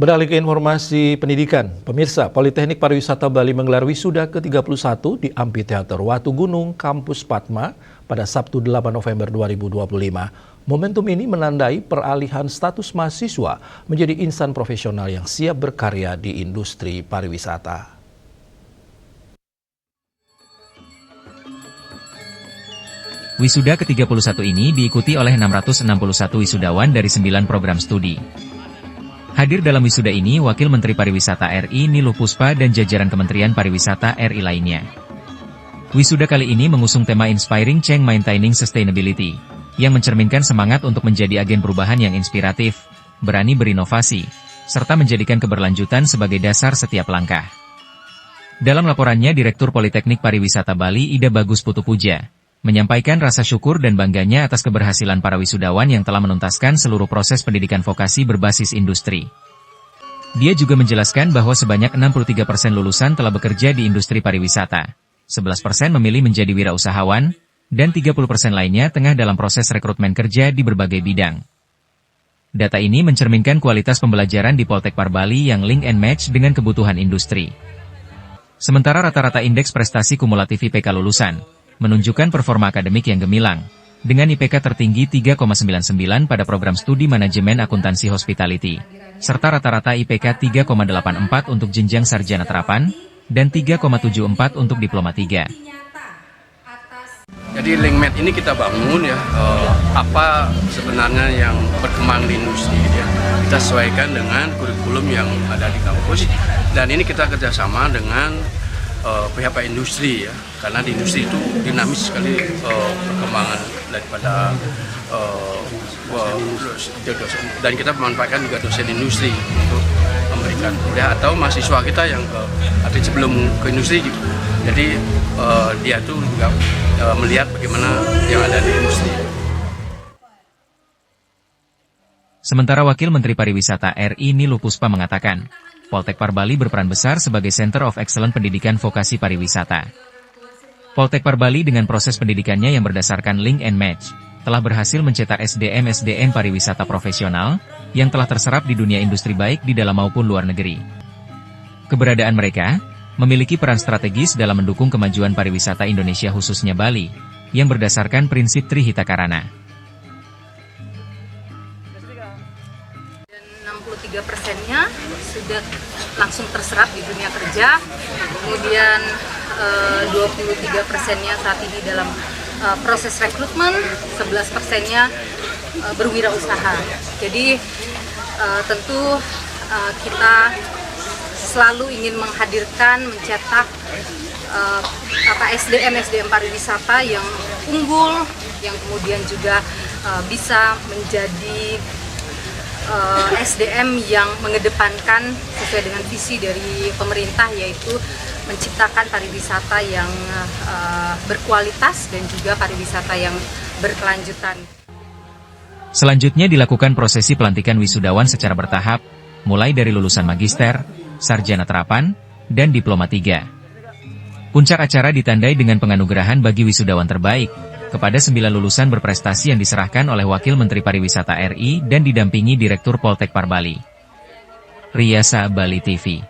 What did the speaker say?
Beralih ke informasi pendidikan, pemirsa, Politeknik Pariwisata Bali menggelar wisuda ke-31 di Amphitheater Watu Gunung, Kampus Padma pada Sabtu 8 November 2025. Momentum ini menandai peralihan status mahasiswa menjadi insan profesional yang siap berkarya di industri pariwisata. Wisuda ke-31 ini diikuti oleh 661 wisudawan dari 9 program studi. Hadir dalam wisuda ini Wakil Menteri Pariwisata RI Niluh Puspa dan jajaran Kementerian Pariwisata RI lainnya. Wisuda kali ini mengusung tema Inspiring Change Maintaining Sustainability, yang mencerminkan semangat untuk menjadi agen perubahan yang inspiratif, berani berinovasi, serta menjadikan keberlanjutan sebagai dasar setiap langkah. Dalam laporannya Direktur Politeknik Pariwisata Bali Ida Bagus Putupuja menyampaikan rasa syukur dan bangganya atas keberhasilan para wisudawan yang telah menuntaskan seluruh proses pendidikan vokasi berbasis industri. Dia juga menjelaskan bahwa sebanyak 63% lulusan telah bekerja di industri pariwisata, 11% memilih menjadi wirausahawan, dan 30% lainnya tengah dalam proses rekrutmen kerja di berbagai bidang. Data ini mencerminkan kualitas pembelajaran di Poltek Parbali yang link and match dengan kebutuhan industri. Sementara rata-rata indeks prestasi kumulatif IPK lulusan menunjukkan performa akademik yang gemilang, dengan IPK tertinggi 3,99 pada program studi manajemen akuntansi hospitality, serta rata-rata IPK 3,84 untuk jenjang sarjana terapan, dan 3,74 untuk diploma 3. Jadi LinkMed ini kita bangun ya, apa sebenarnya yang berkembang di industri ya. Kita sesuaikan dengan kurikulum yang ada di kampus, dan ini kita kerjasama dengan pihak industri ya, karena di industri itu dinamis sekali perkembangan daripada dan kita memanfaatkan juga dosen industri untuk memberikan kuliah atau mahasiswa kita yang ada sebelum ke industri gitu. Jadi dia tuh juga melihat bagaimana yang ada di industri. Sementara Wakil Menteri Pariwisata RI Niluh Puspa mengatakan, Poltek Parbali berperan besar sebagai Center of Excellence Pendidikan Vokasi Pariwisata. Poltek Parbali dengan proses pendidikannya yang berdasarkan link and match, telah berhasil mencetak SDM pariwisata profesional, yang telah terserap di dunia industri baik di dalam maupun luar negeri. Keberadaan mereka memiliki peran strategis dalam mendukung kemajuan pariwisata Indonesia khususnya Bali, yang berdasarkan prinsip Trihita Karana. 63%-nya sudah langsung terserap di dunia kerja, kemudian 23%-nya saat ini dalam proses rekrutmen, 11%-nya berwirausaha. Jadi tentu kita selalu ingin menghadirkan, mencetak SDM pariwisata yang unggul, yang kemudian juga bisa menjadi SDM yang mengedepankan sesuai dengan visi dari pemerintah, yaitu menciptakan pariwisata yang berkualitas dan juga pariwisata yang berkelanjutan. Selanjutnya dilakukan prosesi pelantikan wisudawan secara bertahap, mulai dari lulusan magister, sarjana terapan, dan diploma 3. Puncak acara ditandai dengan penganugerahan bagi wisudawan terbaik kepada 9 lulusan berprestasi yang diserahkan oleh Wakil Menteri Pariwisata RI dan didampingi Direktur Poltek Parbali. Riasa Bali TV.